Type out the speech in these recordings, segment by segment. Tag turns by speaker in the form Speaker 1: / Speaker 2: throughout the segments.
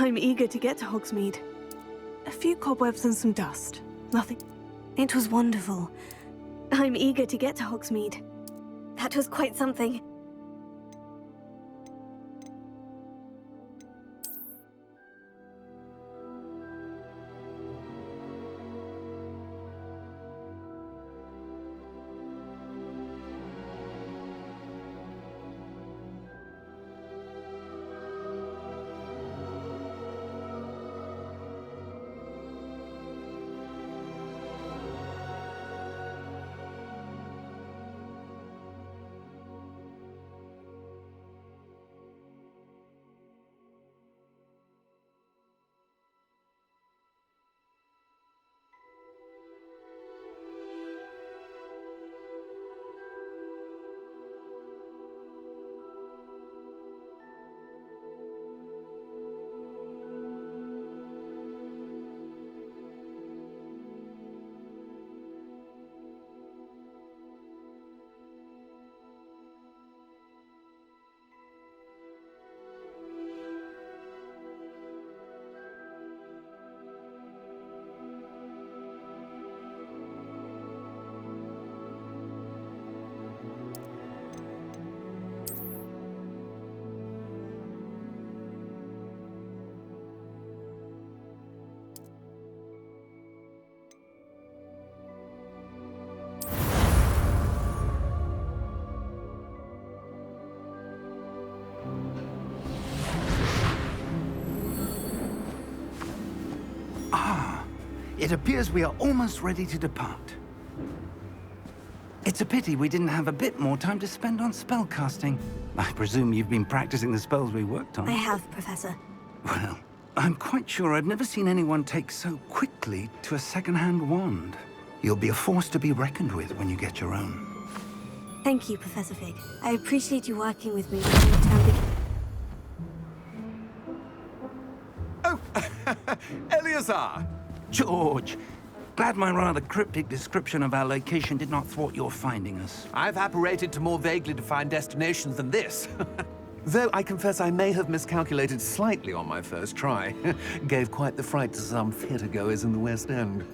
Speaker 1: I'm eager to get to Hogsmeade. A few cobwebs and some dust. Nothing.
Speaker 2: It was wonderful.
Speaker 1: I'm eager to get to Hogsmeade.
Speaker 2: That was quite something.
Speaker 3: It appears we are almost ready to depart. It's a pity we didn't have a bit more time to spend on spellcasting. I presume you've been practicing the spells we worked on.
Speaker 2: I have, Professor.
Speaker 3: Well, I'm quite sure I've never seen anyone take so quickly to a second-hand wand. You'll be a force to be reckoned with when you get your own.
Speaker 2: Thank you, Professor Fig. I appreciate you working with me when the term begins.
Speaker 4: Oh, Eleazar!
Speaker 3: George! Glad my rather cryptic description of our location did not thwart your finding us.
Speaker 4: I've apparated to more vaguely defined destinations than this. Though I confess I may have miscalculated slightly on my first try. Gave quite the fright to some theatergoers in the West End.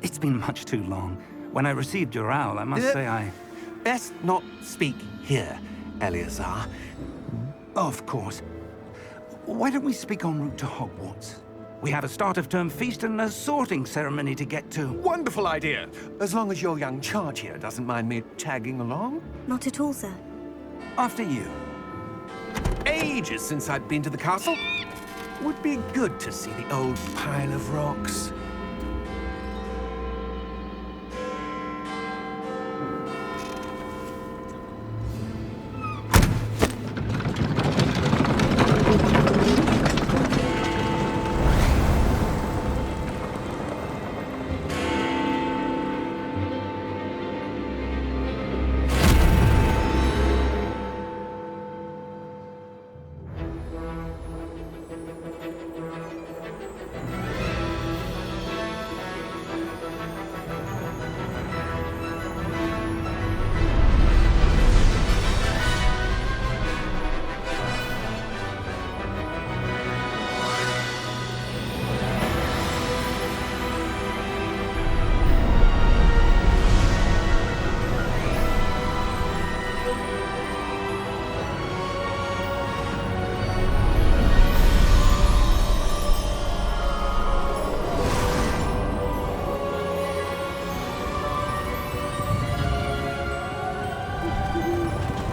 Speaker 3: It's been much too long. When I received your owl, I must say I...
Speaker 4: Best not speak here, Eleazar.
Speaker 3: Of course. Why don't we speak en route to Hogwarts? We have a start-of-term feast and a sorting ceremony to get to.
Speaker 4: Wonderful idea! As long as your young charge here doesn't mind me tagging along.
Speaker 2: Not at all, sir.
Speaker 3: After you.
Speaker 4: Ages since I'd been to the castle. Would be good to see the old pile of rocks.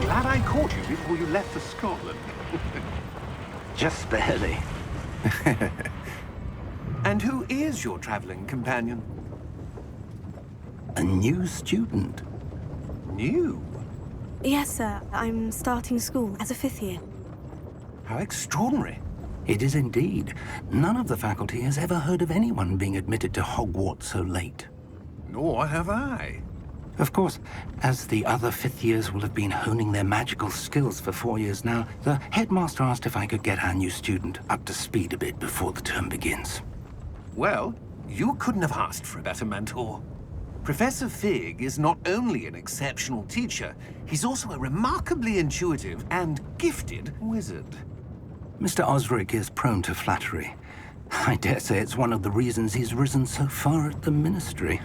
Speaker 4: Glad I caught you before you left for Scotland.
Speaker 3: Just barely.
Speaker 4: And who is your traveling companion?
Speaker 3: A new student.
Speaker 4: New?
Speaker 1: Yes, sir. I'm starting school as a 5th year.
Speaker 4: How extraordinary.
Speaker 3: It is indeed. None of the faculty has ever heard of anyone being admitted to Hogwarts so late.
Speaker 4: Nor have I.
Speaker 3: Of course, as the other 5th years will have been honing their magical skills for 4 years now, the headmaster asked if I could get our new student up to speed a bit before the term begins.
Speaker 4: Well, you couldn't have asked for a better mentor. Professor Fig is not only an exceptional teacher, he's also a remarkably intuitive and gifted wizard.
Speaker 3: Mr. Osric is prone to flattery. I dare say it's one of the reasons he's risen so far at the Ministry.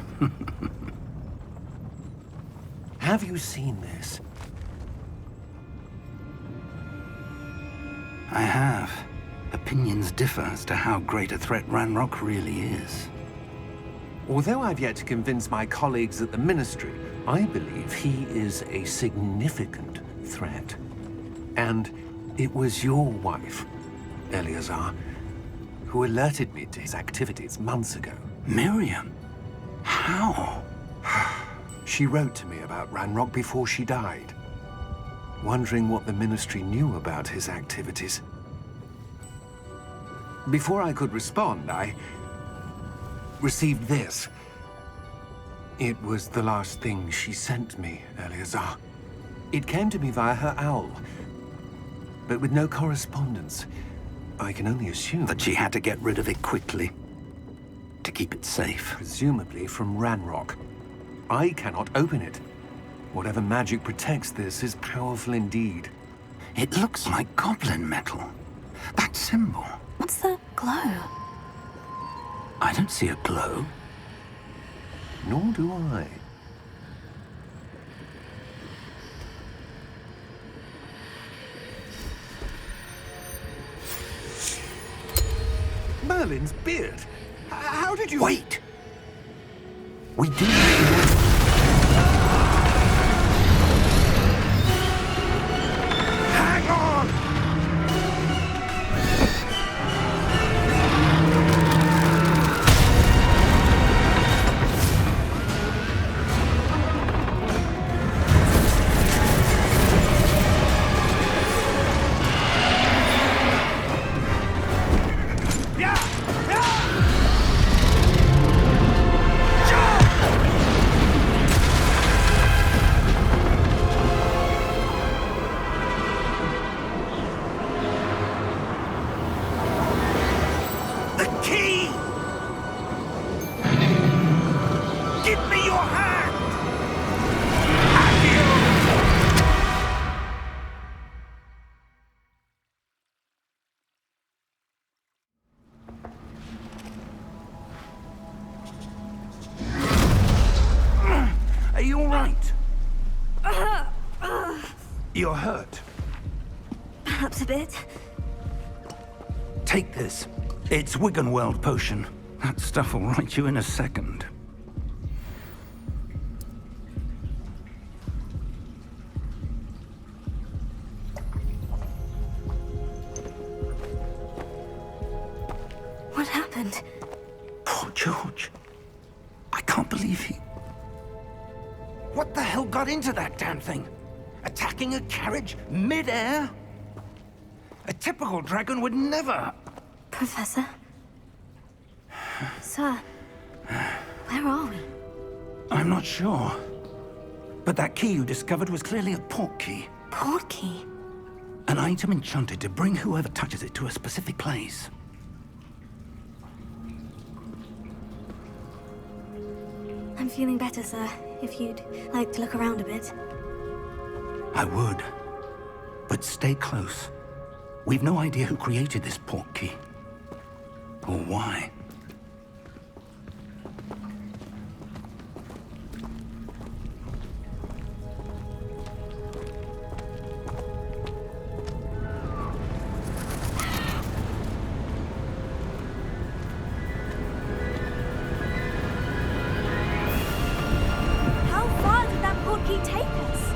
Speaker 4: Have you seen this?
Speaker 3: I have. Opinions differ as to how great a threat Ranrock really is.
Speaker 4: Although I've yet to convince my colleagues at the Ministry, I believe he is a significant threat. And it was your wife, Eleazar, who alerted me to his activities months ago.
Speaker 3: Miriam? How?
Speaker 4: She wrote to me about Ranrock before she died, wondering what the Ministry knew about his activities. Before I could respond, I received this. It was the last thing she sent me, Eleazar. It came to me via her owl, but with no correspondence. I can only assume
Speaker 3: That she had to get rid of it quickly, to keep it safe.
Speaker 4: presumably from Ranrock. I cannot open it. Whatever magic protects this is powerful indeed.
Speaker 3: It looks like goblin metal. That symbol.
Speaker 1: What's the glow?
Speaker 3: I don't see a glow.
Speaker 4: Nor do I. Merlin's beard. How did you...
Speaker 3: Wait! We do...
Speaker 4: Hang on! The key! Give me your hand!
Speaker 3: Are you all right? You're hurt.
Speaker 2: Perhaps a bit.
Speaker 3: Take this. It's Wiggenweld potion. That stuff will right you in a second.
Speaker 2: What happened?
Speaker 3: Poor George. I can't believe he... What the hell got into that damn thing? Attacking a carriage mid-air? A typical dragon would never...
Speaker 2: Professor? Sir, where are we?
Speaker 3: I'm not sure. But that key you discovered was clearly a port key.
Speaker 2: Port key?
Speaker 3: An item enchanted to bring whoever touches it to a specific place.
Speaker 2: I'm feeling better, sir. If you'd like to look around a bit.
Speaker 3: I would. But stay close. We've no idea who created this port key. Or why.
Speaker 2: How far did that port key take us?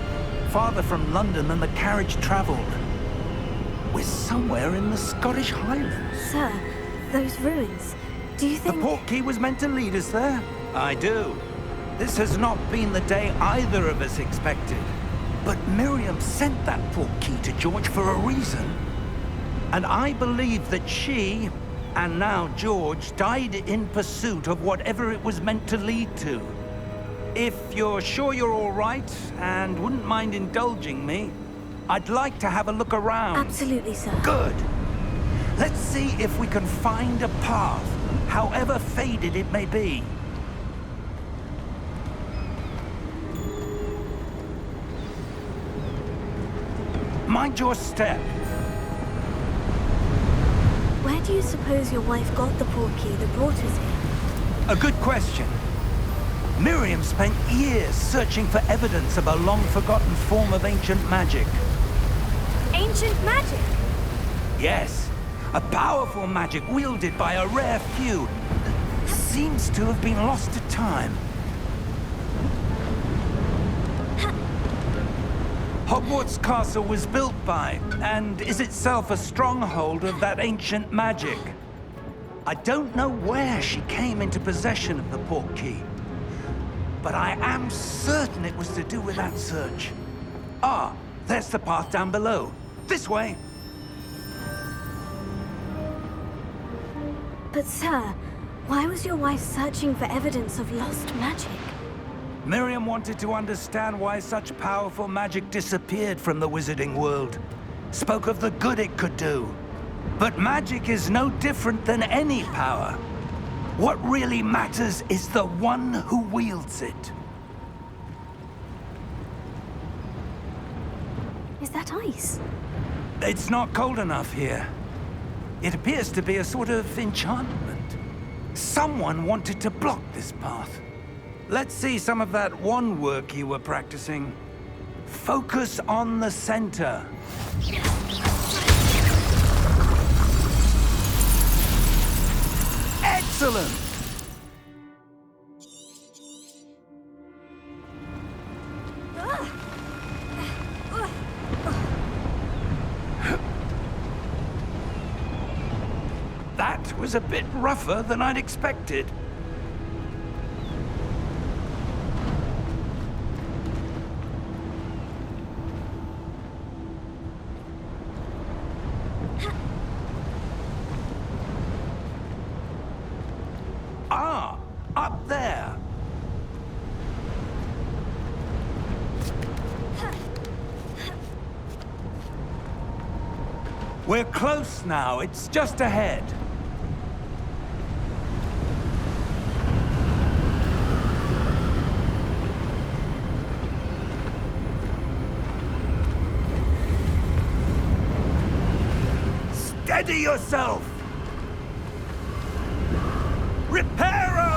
Speaker 3: Farther from London than the carriage traveled. We're somewhere in the Scottish Highlands.
Speaker 2: Sir, those ruins. Do you
Speaker 3: The
Speaker 2: think...
Speaker 3: port key was meant to lead us there? I do. This has not been the day either of us expected. But Miriam sent that port key to George for a reason. And I believe that she, and now George, died in pursuit of whatever it was meant to lead to. If you're sure you're all right, and wouldn't mind indulging me, I'd like to have a look around.
Speaker 2: Absolutely, sir.
Speaker 3: Good. Let's see if we can find a path, however faded it may be. Mind your step.
Speaker 2: Where do you suppose your wife got the portkey that brought us here?
Speaker 3: A good question. Miriam spent years searching for evidence of a long-forgotten form of ancient magic.
Speaker 2: Ancient magic?
Speaker 3: Yes, a powerful magic wielded by a rare few that seems to have been lost to time. Hogwarts Castle was built by, and is itself a stronghold of that ancient magic. I don't know where she came into possession of the portkey, but I am certain it was to do with that search. Ah, there's the path down below. This way.
Speaker 2: But sir, why was your wife searching for evidence of lost magic?
Speaker 3: Miriam wanted to understand why such powerful magic disappeared from the wizarding world. Spoke of the good it could do. But magic is no different than any power. What really matters is the one who wields it.
Speaker 2: Is that ice?
Speaker 3: It's not cold enough here. It appears to be a sort of enchantment. Someone wanted to block this path. Let's see some of that wand work you were practicing. Focus on the center. Excellent! That was a bit rougher than I'd expected. Ah, up there. We're close now. It's just ahead. Steady yourself! Reparo!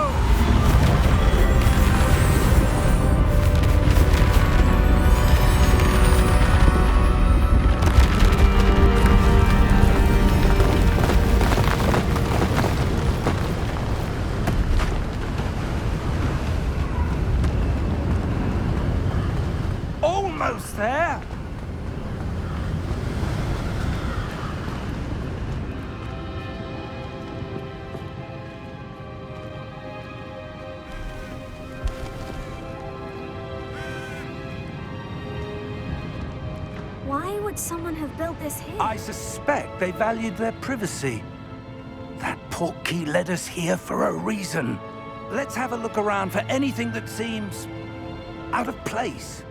Speaker 3: Almost there!
Speaker 2: Why would someone have built this here?
Speaker 3: I suspect they valued their privacy. That portkey led us here for a reason. Let's have a look around for anything that seems out of place.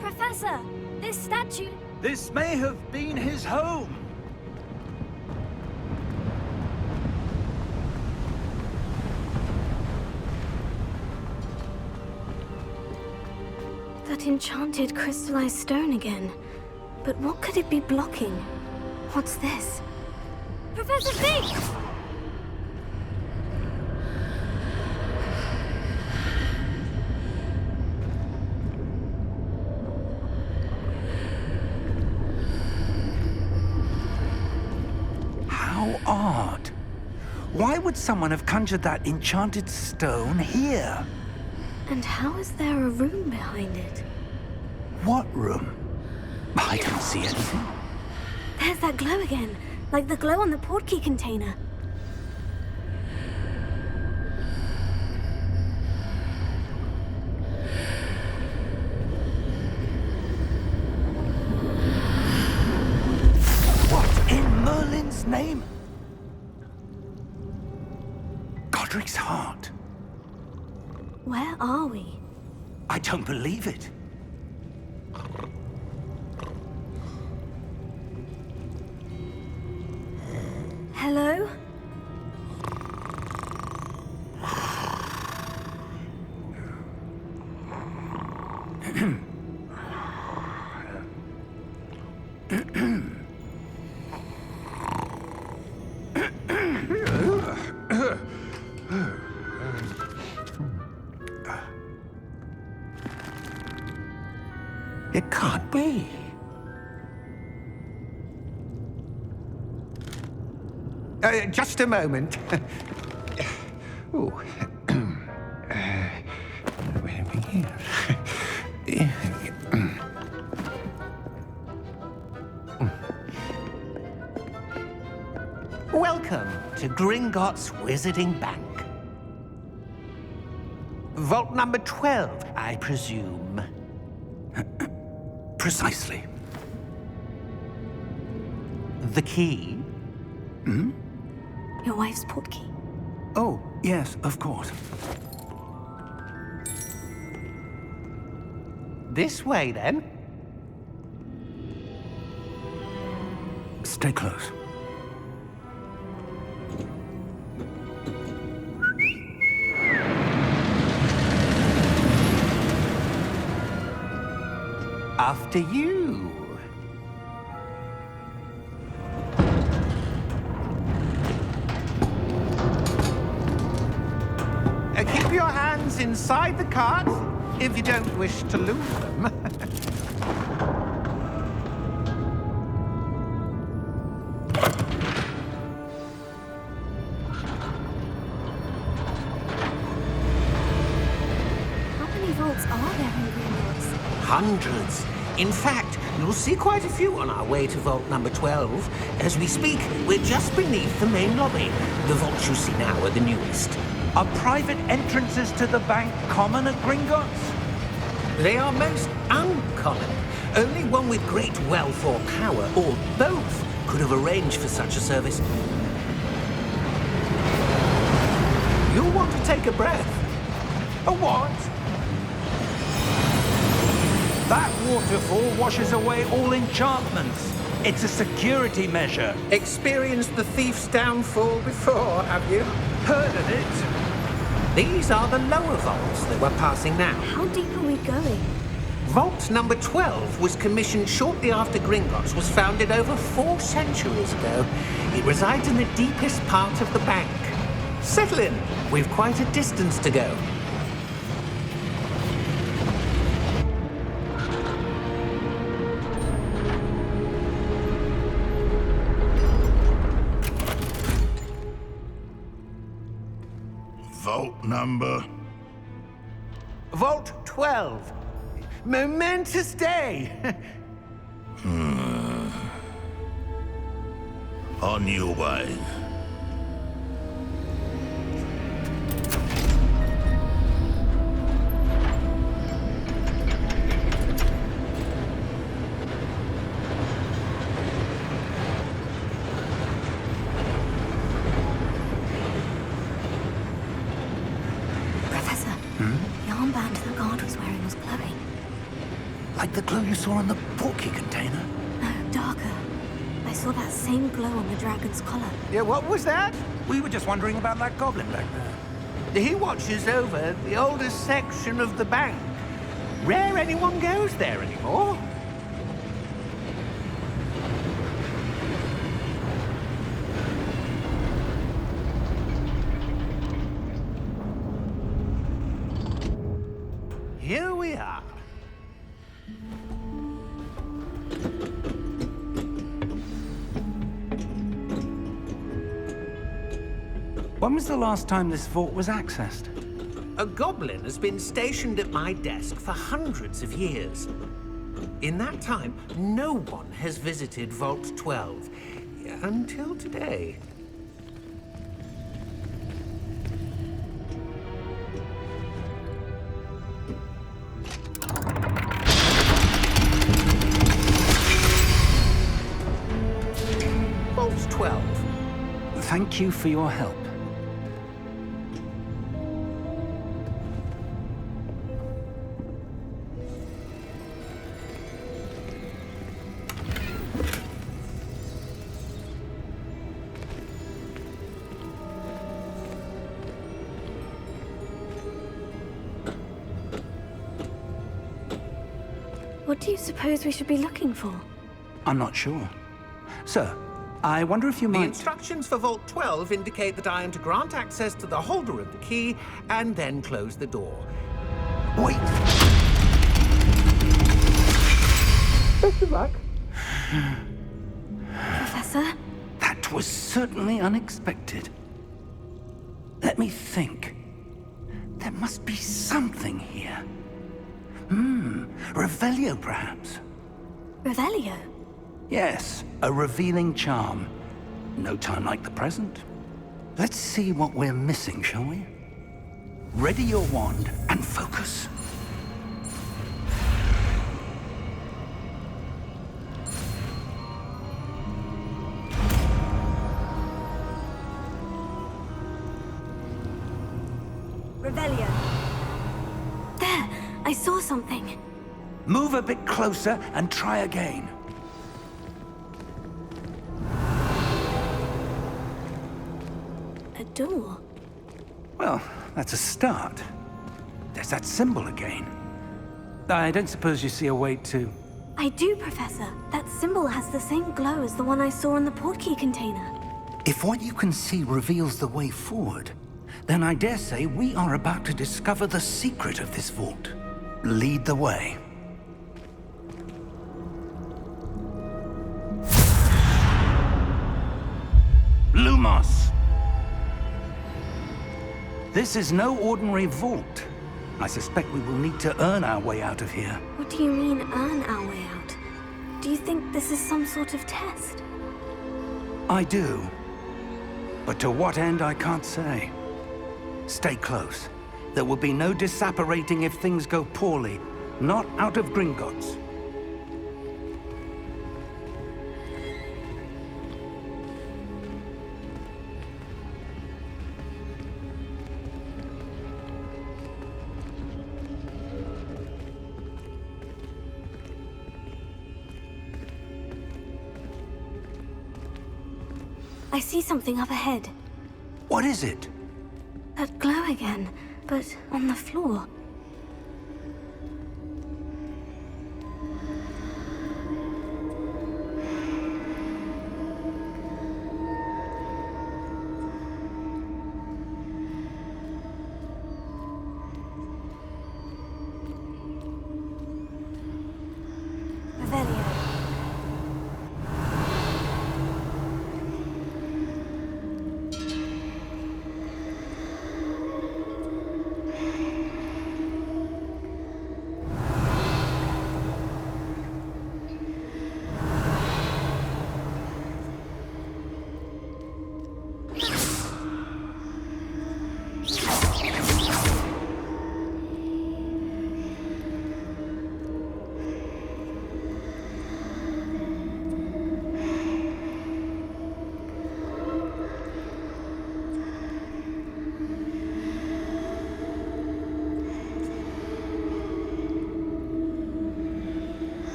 Speaker 2: Professor, this statue...
Speaker 3: This may have been his home.
Speaker 2: That enchanted crystallized stone again. But what could it be blocking? What's this? Professor Fig!
Speaker 3: How odd. Why would someone have conjured that enchanted stone here?
Speaker 2: And how is there a room behind it?
Speaker 3: What room? I don't see anything.
Speaker 2: There's that glow again, like the glow on the portkey container.
Speaker 3: What in Merlin's name? Godric's heart.
Speaker 2: Where are we?
Speaker 3: I don't believe it.
Speaker 2: Hello?
Speaker 4: It can't be. Just a moment. Oh. Wait a minute.
Speaker 5: Welcome to Gringotts Wizarding Bank. Vault number 12, I presume.
Speaker 3: Precisely.
Speaker 5: The key?
Speaker 2: Your wife's portkey.
Speaker 3: Oh, yes, of course.
Speaker 5: This way, then.
Speaker 3: Stay close.
Speaker 5: After you. Keep your hands inside the cart if you don't wish to lose them.
Speaker 2: How many vaults are there in Gringotts?
Speaker 5: Hundreds. In fact, you'll see quite a few on our way to vault number 12. As we speak, we're just beneath the main lobby. The vaults you see now are the newest.
Speaker 3: Are private entrances to the bank common at Gringotts?
Speaker 5: They are most uncommon. Only one with great wealth or power, or both, could have arranged for such a service. You'll want to take a breath.
Speaker 3: A what? That waterfall washes away all enchantments. It's a security measure.
Speaker 5: Experienced the thief's downfall before, have you?
Speaker 3: Heard of it?
Speaker 5: These are the lower vaults that we're passing now.
Speaker 2: How deep are we going?
Speaker 5: Vault number 12 was commissioned shortly after Gringotts was founded over 4 centuries ago. It resides in the deepest part of the bank. Settle in. We've quite a distance to go.
Speaker 6: Vault number?
Speaker 5: Vault 12. Momentous day.
Speaker 6: On your way.
Speaker 2: Professor, the armband the guard was wearing was glowing.
Speaker 3: Like the glow you saw on the portkey container?
Speaker 2: No, darker. I saw that same glow on the dragon's collar.
Speaker 5: Yeah, what was that?
Speaker 3: We were just wondering about that goblin back there.
Speaker 5: He watches over the oldest section of the bank. Rare anyone goes there anymore. Here we are.
Speaker 3: When was the last time this vault was accessed?
Speaker 5: A goblin has been stationed at my desk for hundreds of years. In that time, no one has visited Vault 12 until today. Vault 12.
Speaker 3: Thank you for your help.
Speaker 2: do you suppose we should be looking for?
Speaker 3: I'm not sure. Sir, I wonder if you
Speaker 5: The
Speaker 3: might...
Speaker 5: instructions for Vault 12 indicate that I am to grant access to the holder of the key and then close the door.
Speaker 3: Wait!
Speaker 5: Best of luck.
Speaker 2: Professor?
Speaker 3: That was certainly unexpected. Let me think. There must be something here. Revelio, perhaps?
Speaker 2: Revelio?
Speaker 3: Yes, a revealing charm. No time like the present. Let's see what we're missing, shall we? Ready your wand and focus.
Speaker 2: Revelio. There! I saw something.
Speaker 3: Move a bit closer and try again.
Speaker 2: A door.
Speaker 3: Well, that's a start. There's that symbol again. I don't suppose you see a way to...
Speaker 2: I do, Professor. That symbol has the same glow as the one I saw in the portkey container.
Speaker 3: If what you can see reveals the way forward, then I dare say we are about to discover the secret of this vault. Lead the way. Lumos! This is no ordinary vault. I suspect we will need to earn our way out of here.
Speaker 2: What do you mean, earn our way out? Do you think this is some sort of test?
Speaker 3: I do. But to what end, I can't say. Stay close. There will be no disapparating if things go poorly. Not out of Gringotts.
Speaker 2: I see something up ahead.
Speaker 3: What is it?
Speaker 2: That glow again, but on the floor. Revelio.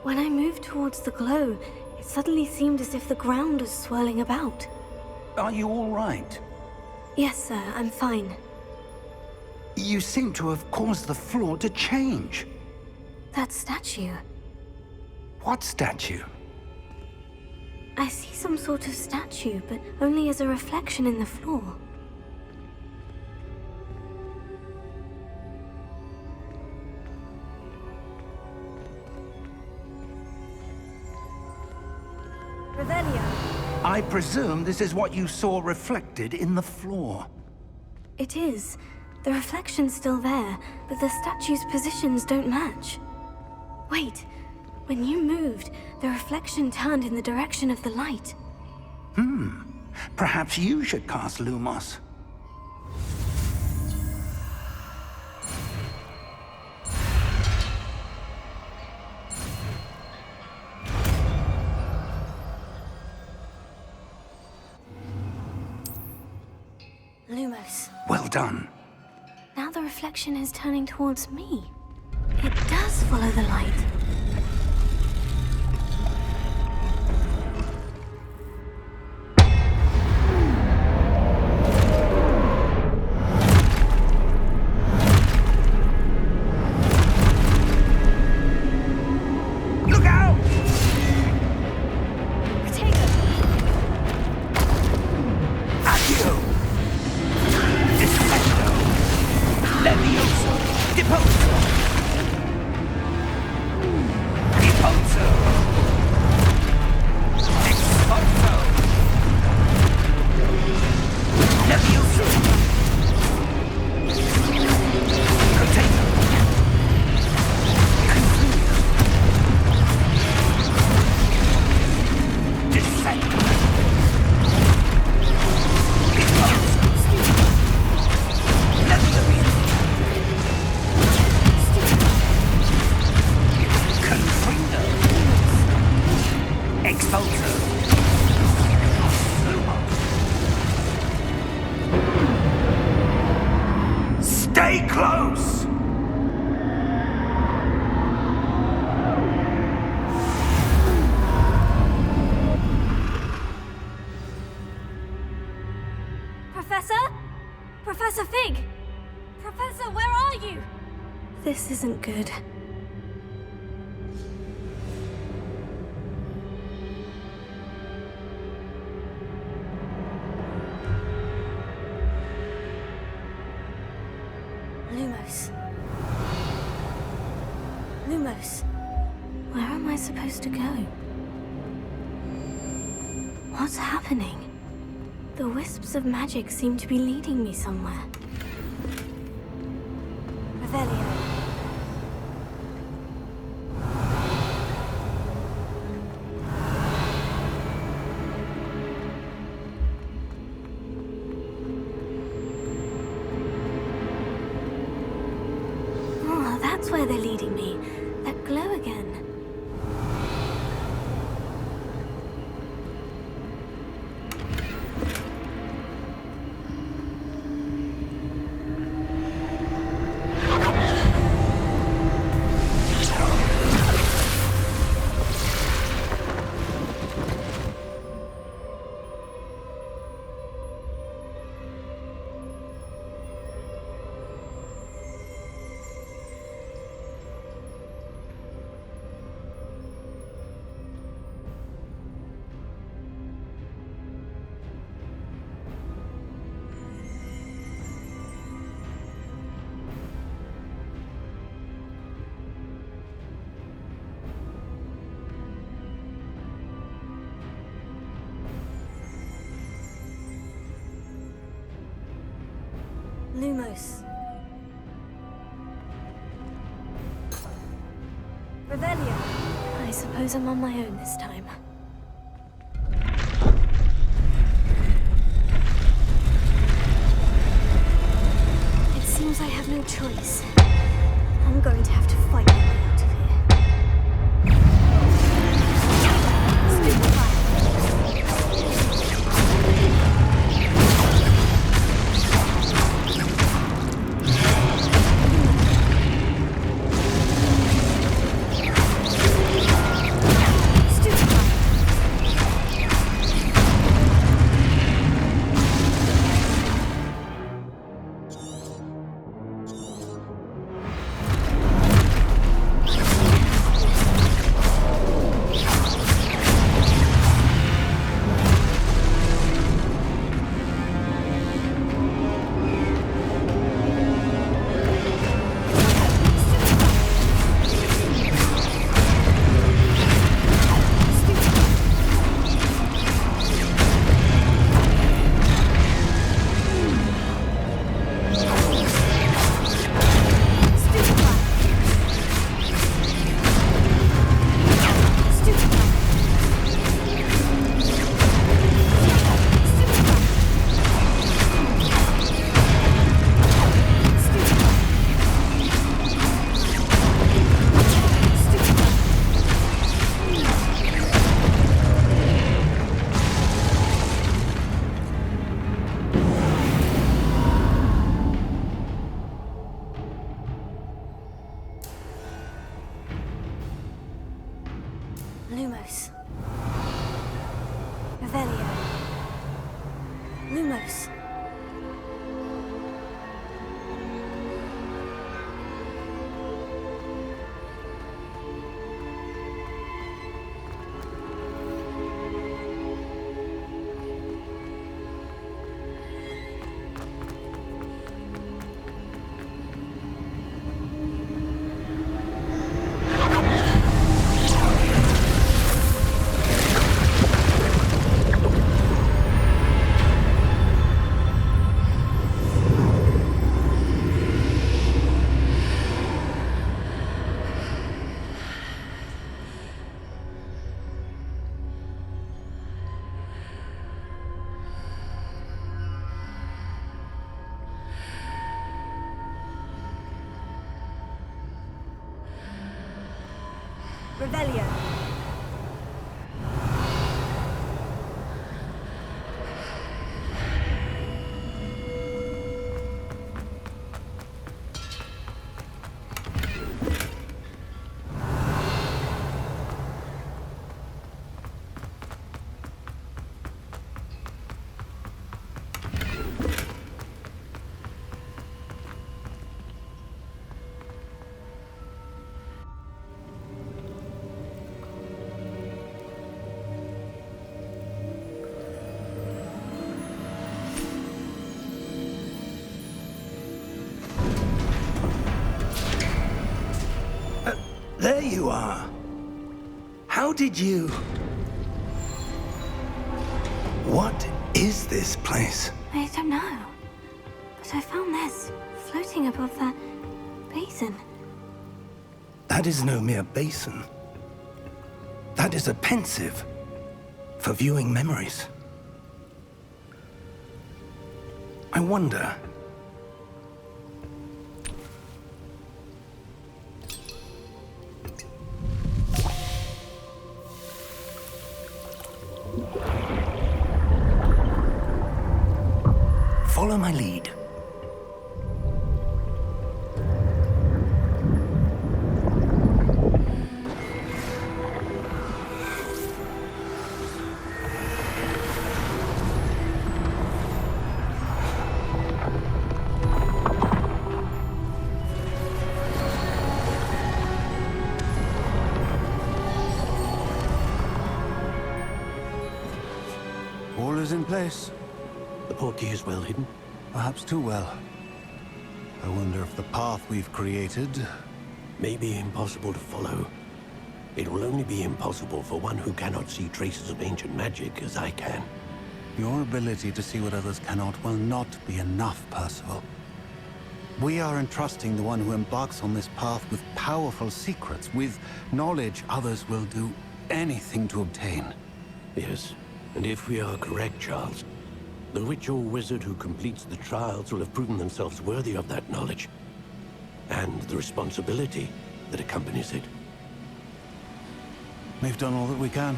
Speaker 2: When I moved towards the glow, it suddenly seemed as if the ground was swirling about.
Speaker 3: Are you all right?
Speaker 2: Yes, sir, I'm fine.
Speaker 3: You seem to have caused the floor to change.
Speaker 2: That statue.
Speaker 3: What statue?
Speaker 2: I see some sort of statue, but only as a reflection in the floor. Revelio.
Speaker 3: I presume this is what you saw reflected in the floor.
Speaker 2: It is. The reflection's still there, but the statue's positions don't match. Wait. When you moved, the reflection turned in the direction of the light.
Speaker 3: Perhaps you should cast Lumos.
Speaker 2: Lumos.
Speaker 3: Well done.
Speaker 2: Now the reflection is turning towards me. It does follow the light.
Speaker 3: Look out! Accio! Discendo! Levioso! Deposo! Deposo! Expulso! Levioso! Potato! Descendo! Expulso! Stay close!
Speaker 2: Professor? Professor Fig? Professor, where are you? This isn't good. Lumos. Lumos. Where am I supposed to go? What's happening? The wisps of magic seem to be leading me somewhere. Revelio. Oh, that's where they're leading me. That glow again. Lumos. Revelio. I suppose I'm on my own this time. It seems I have no choice. I'm going to have to fight my way out of here. Stupefy. Lumos. Revelio. Lumos. Revelio.
Speaker 3: There you are. How did you... What is this place?
Speaker 2: I don't know. But I found this floating above that basin.
Speaker 3: That is no mere basin. That is a pensive for viewing memories. I wonder... Follow my lead.
Speaker 7: All is in place.
Speaker 8: The portkey is well hidden.
Speaker 7: Perhaps too well. I wonder if the path we've created...
Speaker 8: May be impossible to follow. It will only be impossible for one who cannot see traces of ancient magic as I can.
Speaker 7: Your ability to see what others cannot will not be enough, Percival. We are entrusting the one who embarks on this path with powerful secrets, with knowledge others will do anything to obtain.
Speaker 8: Yes, and if we are correct, Charles, the witch or wizard who completes the trials will have proven themselves worthy of that knowledge, and the responsibility that accompanies it.
Speaker 7: We've done all that we can.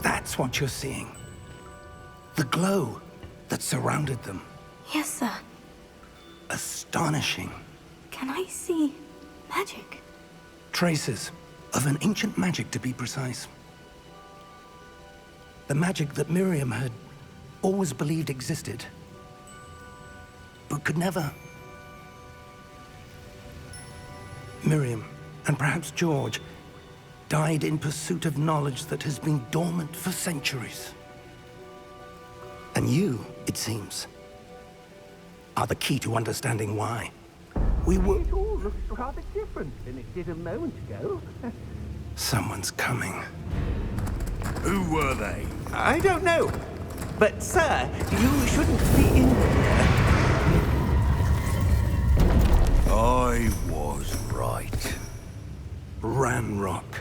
Speaker 3: That's what you're seeing. The glow that surrounded them.
Speaker 2: Yes, sir.
Speaker 3: Astonishing.
Speaker 2: Can I see magic?
Speaker 3: Traces of an ancient magic, to be precise. The magic that Miriam had always believed existed, but could never. Miriam, and perhaps George, died in pursuit of knowledge that has been dormant for centuries. And you, it seems, are the key to understanding why. We were...
Speaker 5: It all looks rather different than it did a moment ago.
Speaker 3: Someone's coming.
Speaker 6: Who were they?
Speaker 5: I don't know. But, sir, you shouldn't be in here.
Speaker 6: I was right.
Speaker 3: Ranrock.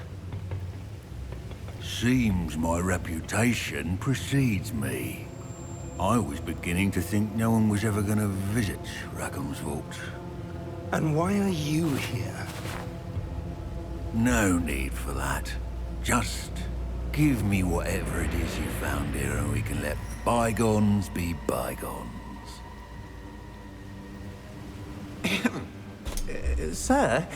Speaker 6: Seems my reputation precedes me. I was beginning to think no one was ever going to visit Rackham's vault.
Speaker 3: And why are you here?
Speaker 6: No need for that. Just Give me whatever it is you found here and we can let bygones be bygones.
Speaker 5: Sir,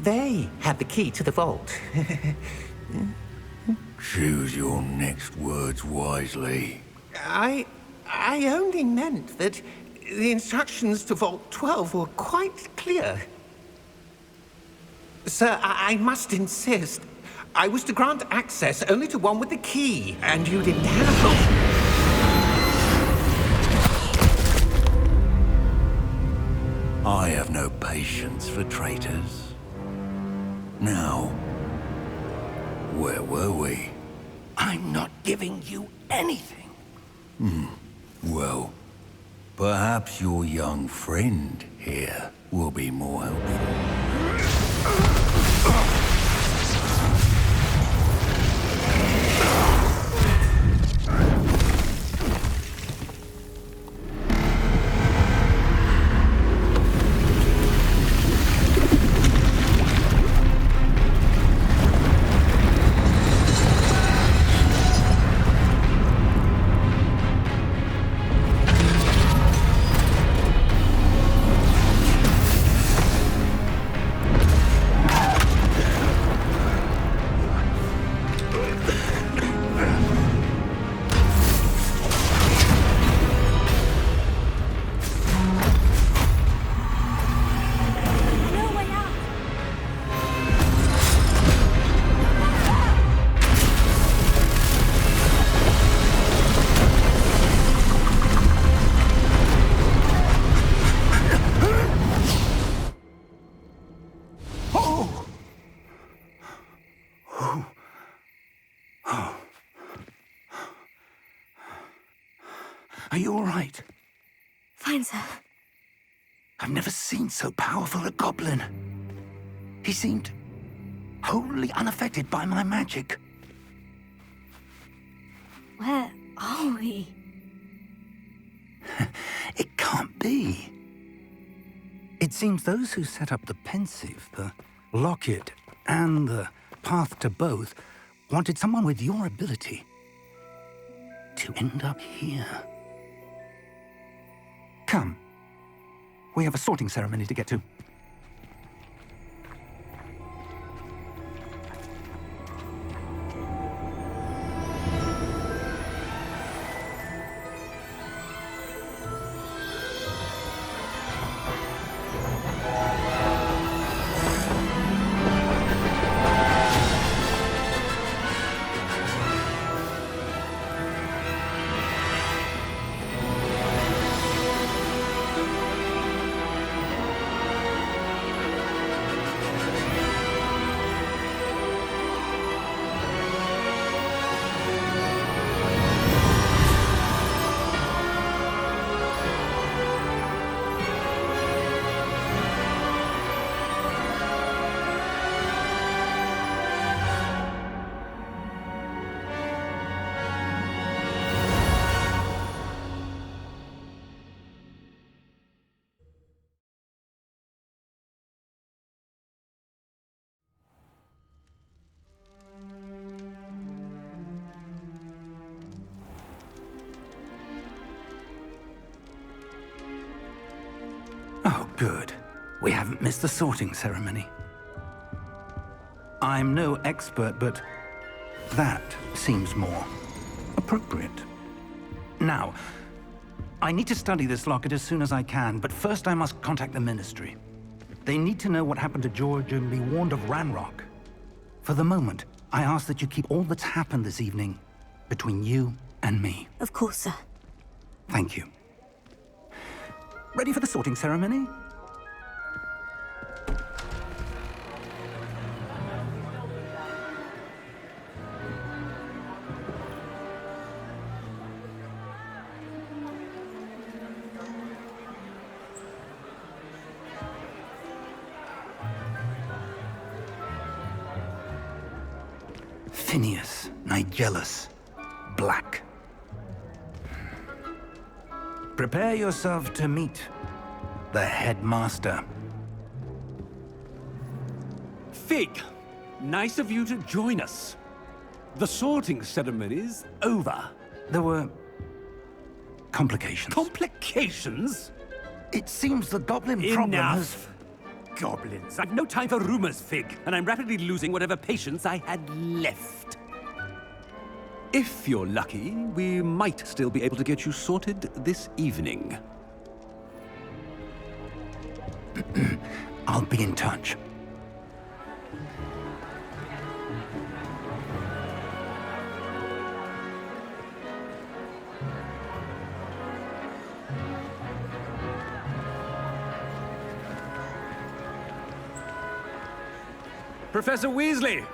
Speaker 5: they had the key to the vault.
Speaker 6: Choose your next words wisely.
Speaker 5: I only meant that the instructions to Vault 12 were quite clear. Sir, I must insist. I was to grant access only to one with the key, and you didn't have it.
Speaker 6: I have no patience for traitors. Now, where were we?
Speaker 3: I'm not giving you anything.
Speaker 6: Well, perhaps your young friend here will be more helpful.
Speaker 3: Are you all right?
Speaker 2: Fine, sir.
Speaker 3: I've never seen so powerful a goblin. He seemed wholly unaffected by my magic.
Speaker 2: Where are we?
Speaker 3: It can't be. It seems those who set up the pensive, the locket, and the path to both wanted someone with your ability to end up here. Come. We have a sorting ceremony to get to. Oh, good. We haven't missed the sorting ceremony. I'm no expert, but that seems more appropriate. Now, I need to study this locket as soon as I can, but first I must contact the Ministry. They need to know what happened to George and be warned of Ranrock. For the moment, I ask that you keep all that's happened this evening between you and me.
Speaker 2: Of course, sir.
Speaker 3: Thank you. Ready for the sorting ceremony? Phineas, Nigellus, Black. Prepare yourself to meet the headmaster.
Speaker 9: Fig, nice of you to join us. The sorting ceremony's over.
Speaker 3: There were complications.
Speaker 9: Complications?
Speaker 3: It seems the goblin problem has...
Speaker 9: Enough! Goblins. I've no time for rumors, Fig, and I'm rapidly losing whatever patience I had left. If you're lucky, we might still be able to get you sorted this evening.
Speaker 3: I'll be in touch.
Speaker 9: Professor Weasley,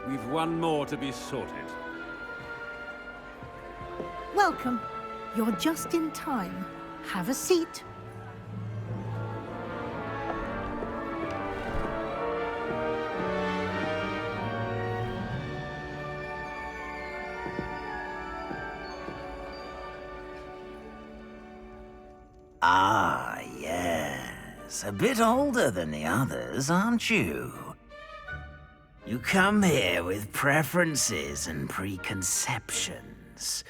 Speaker 9: we've one more to be sorted.
Speaker 10: Welcome. You're just in time. Have a seat.
Speaker 11: Ah, yes. A bit older than the others, aren't you? You come here with preferences and preconceptions.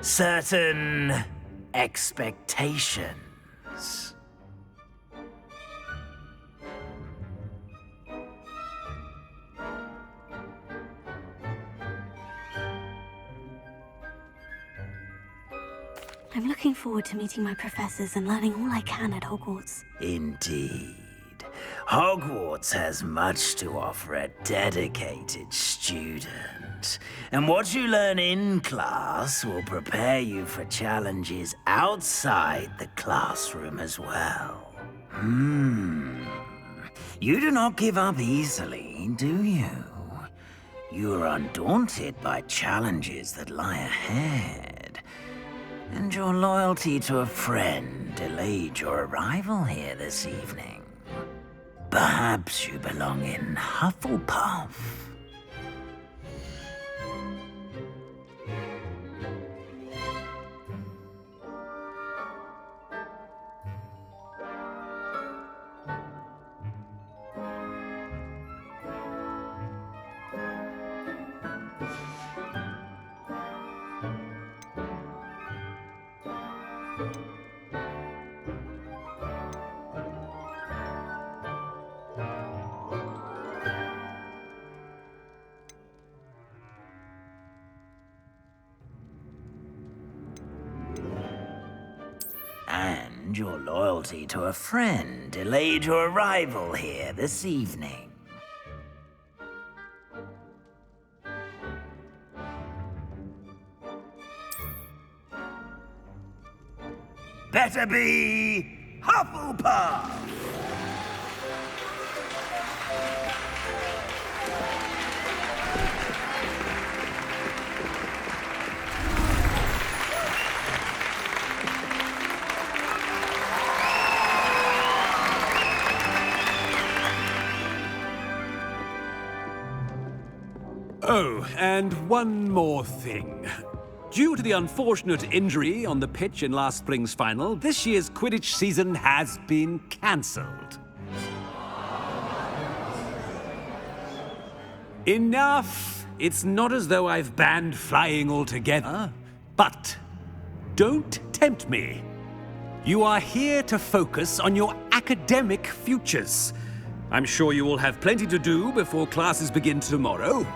Speaker 11: Certain expectations.
Speaker 2: I'm looking forward to meeting my professors and learning all I can at Hogwarts.
Speaker 11: Indeed. Hogwarts has much to offer a dedicated student. And what you learn in class will prepare you for challenges outside the classroom as well. You do not give up easily, do you? You are undaunted by challenges that lie ahead. And your loyalty to a friend delayed your arrival here this evening. Perhaps you belong in Hufflepuff. And your loyalty to a friend delayed your arrival here this evening. Better be Hufflepuff!
Speaker 9: Oh, and one more thing. Due to the unfortunate injury on the pitch in last spring's final, this year's Quidditch season has been cancelled. Enough! It's not as though I've banned flying altogether, but don't tempt me. You are here to focus on your academic futures. I'm sure you will have plenty to do before classes begin tomorrow.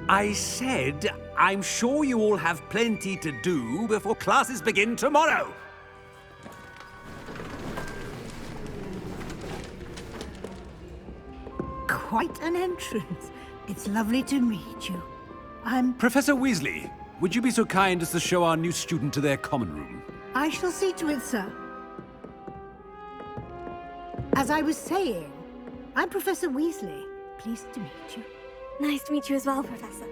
Speaker 9: I said, I'm sure you all have plenty to do before classes begin tomorrow.
Speaker 10: Quite an entrance. It's lovely to meet you.
Speaker 9: Professor Weasley, would you be so kind as to show our new student to their common room?
Speaker 10: I shall see to it, sir. As I was saying, I'm Professor Weasley. Pleased to meet you.
Speaker 2: Nice to meet you as well, Professor.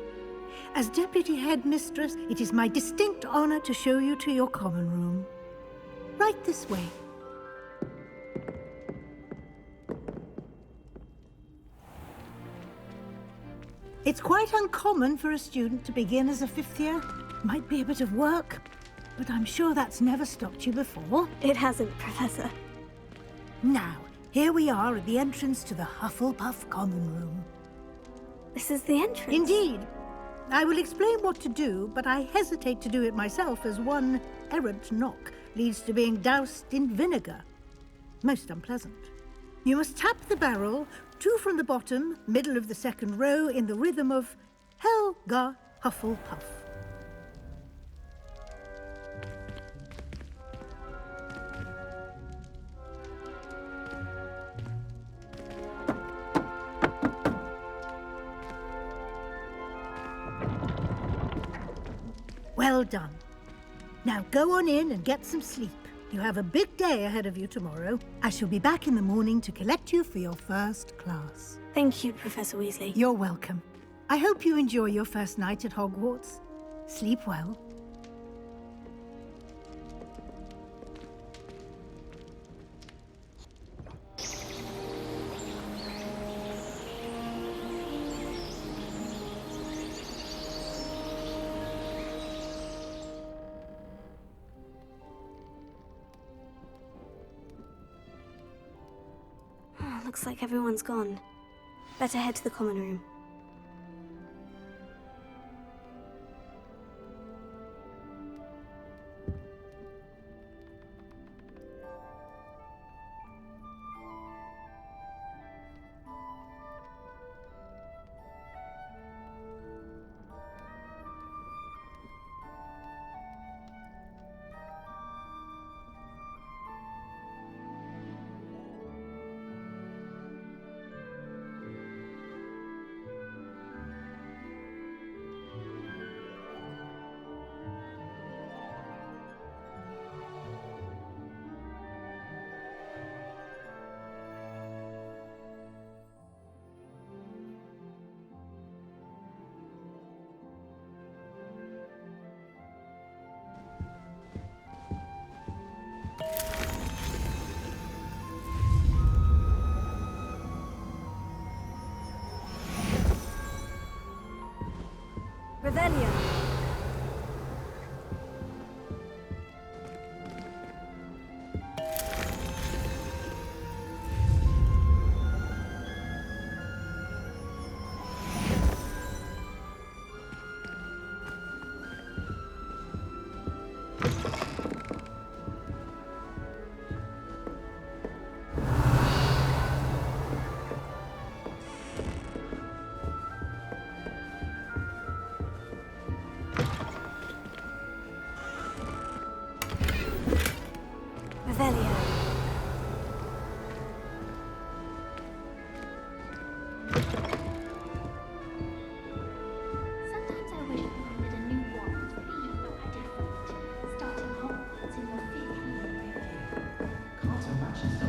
Speaker 10: As Deputy Headmistress, it is my distinct honor to show you to your common room. Right this way. It's quite uncommon for a student to begin as a fifth year. Might be a bit of work, but I'm sure that's never stopped you before.
Speaker 2: It hasn't, Professor.
Speaker 10: Now, here we are at the entrance to the Hufflepuff Common Room.
Speaker 2: This is the entrance.
Speaker 10: Indeed. I will explain what to do, but I hesitate to do it myself as one errant knock leads to being doused in vinegar. Most unpleasant. You must tap the barrel, 2 from the bottom, middle of the second row, in the rhythm of Helga Hufflepuff. Well done. Now go on in and get some sleep. You have a big day ahead of you tomorrow. I shall be back in the morning to collect you for your first class.
Speaker 2: Thank you, Professor Weasley.
Speaker 10: You're welcome. I hope you enjoy your first night at Hogwarts. Sleep well.
Speaker 2: Looks like everyone's gone. Better head to the common room. Revelio. Revelio.
Speaker 12: Sometimes I wish I wanted a new wand to be different, starting Hogwarts in your fifth year. Can't imagine so.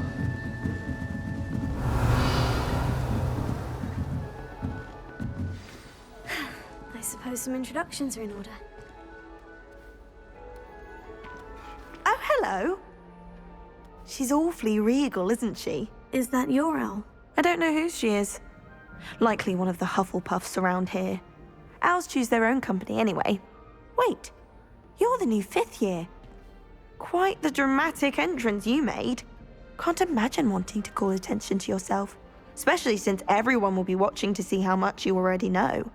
Speaker 2: I suppose some introductions are in order.
Speaker 1: Oh, hello. She's awfully regal, isn't she?
Speaker 2: Is that your owl?
Speaker 1: I don't know who she is. Likely one of the Hufflepuffs around here. Owls choose their own company anyway. Wait, you're the new 5th year. Quite the dramatic entrance you made. Can't imagine wanting to call attention to yourself, especially since everyone will be watching to see how much you already know.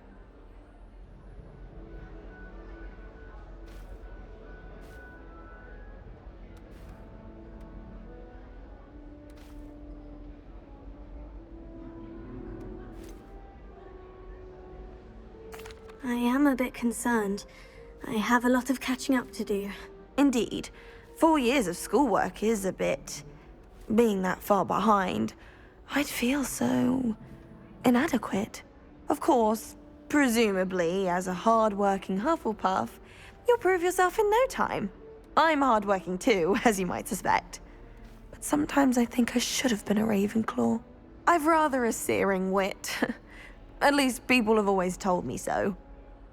Speaker 2: I am a bit concerned. I have a lot of catching up to do.
Speaker 1: Indeed. 4 years of schoolwork is a bit... being that far behind. I'd feel so... inadequate. Of course, presumably, as a hard-working Hufflepuff, you'll prove yourself in no time. I'm hard-working too, as you might suspect. But sometimes I think I should have been a Ravenclaw. I've rather a searing wit. At least people have always told me so.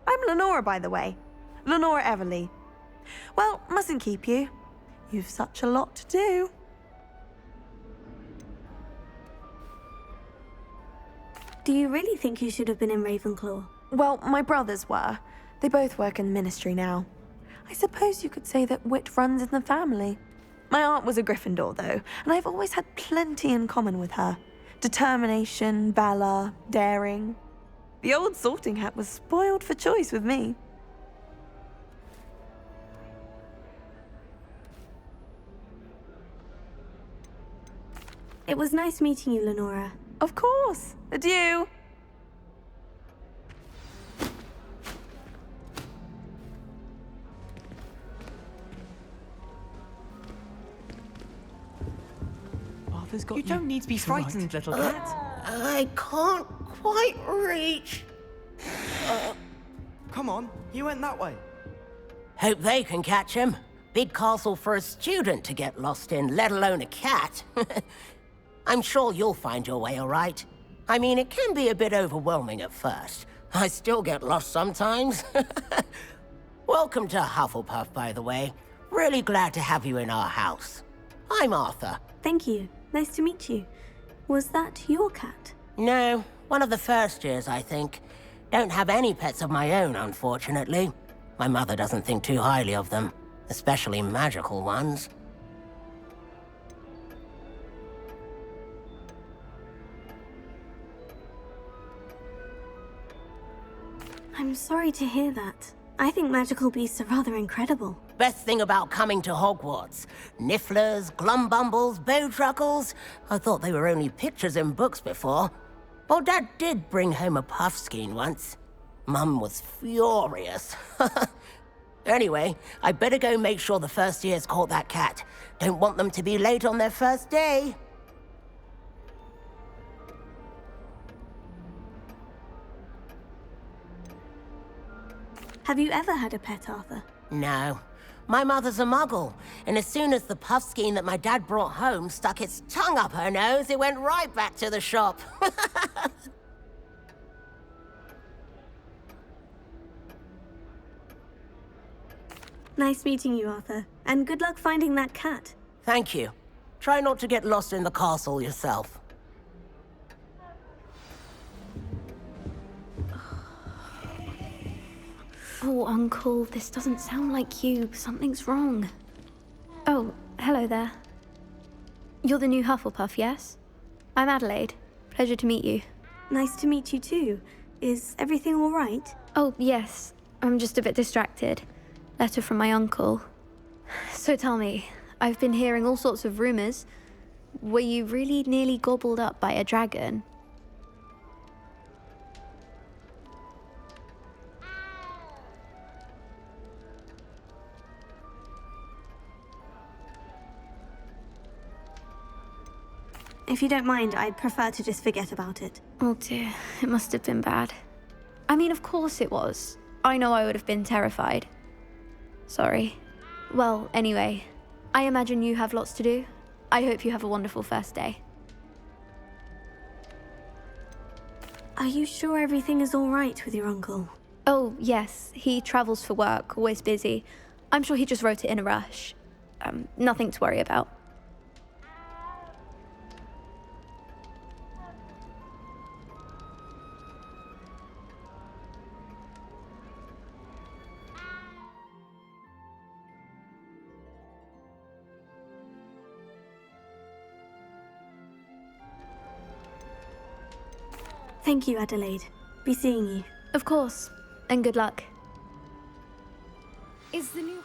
Speaker 1: I'm Lenora, by the way. Lenora Everly. Well, mustn't keep you. You've such a lot to do.
Speaker 2: Do you really think you should have been in Ravenclaw?
Speaker 1: Well, my brothers were. They both work in the ministry now. I suppose you could say that wit runs in the family. My aunt was a Gryffindor, though, and I've always had plenty in common with her. Determination, valor, daring. The old sorting hat was spoiled for choice with me.
Speaker 2: It was nice meeting you, Lenora.
Speaker 1: Of course. Adieu.
Speaker 13: You don't need to be frightened, little cat.
Speaker 14: I can't quite reach.
Speaker 13: Come on, he went that way.
Speaker 14: Hope they can catch him. Big castle for a student to get lost in, let alone a cat. I'm sure you'll find your way all right. I mean, it can be a bit overwhelming at first. I still get lost sometimes. Welcome to Hufflepuff, by the way. Really glad to have you in our house. I'm Arthur.
Speaker 2: Thank you. Nice to meet you. Was that your cat?
Speaker 14: No, one of the first years, I think. Don't have any pets of my own, unfortunately. My mother doesn't think too highly of them, especially magical ones.
Speaker 2: I'm sorry to hear that. I think magical beasts are rather incredible.
Speaker 14: Best thing about coming to Hogwarts. Nifflers, glumbumbles, bowtruckles. I thought they were only pictures in books before. Well, Dad did bring home a puffskein once. Mum was furious. Anyway, I better go make sure the first years caught that cat. Don't want them to be late on their first day.
Speaker 2: Have you ever had a pet, Arthur?
Speaker 14: No. My mother's a muggle, and as soon as the puffskein that my dad brought home stuck its tongue up her nose, it went right back to the shop.
Speaker 2: Nice meeting you, Arthur. And good luck finding that cat.
Speaker 14: Thank you. Try not to get lost in the castle yourself.
Speaker 2: Oh, Uncle, this doesn't sound like you. Something's wrong. Oh, hello there. You're the new Hufflepuff, yes? I'm Adelaide. Pleasure to meet you. Nice to meet you too. Is everything all right? Oh, yes. I'm just a bit distracted. Letter from my uncle. So tell me, I've been hearing all sorts of rumors. Were you really nearly gobbled up by a dragon? If you don't mind, I'd prefer to just forget about it. Oh dear, it must have been bad. I mean, of course it was. I know I would have been terrified. Sorry. Well, anyway, I imagine you have lots to do. I hope you have a wonderful first day. Are you sure everything is all right with your uncle? Oh, yes. He travels for work, always busy. I'm sure he just wrote it in a rush. Nothing to worry about. Thank you, Adelaide. Be seeing you. Of course. And good luck.
Speaker 15: Is the new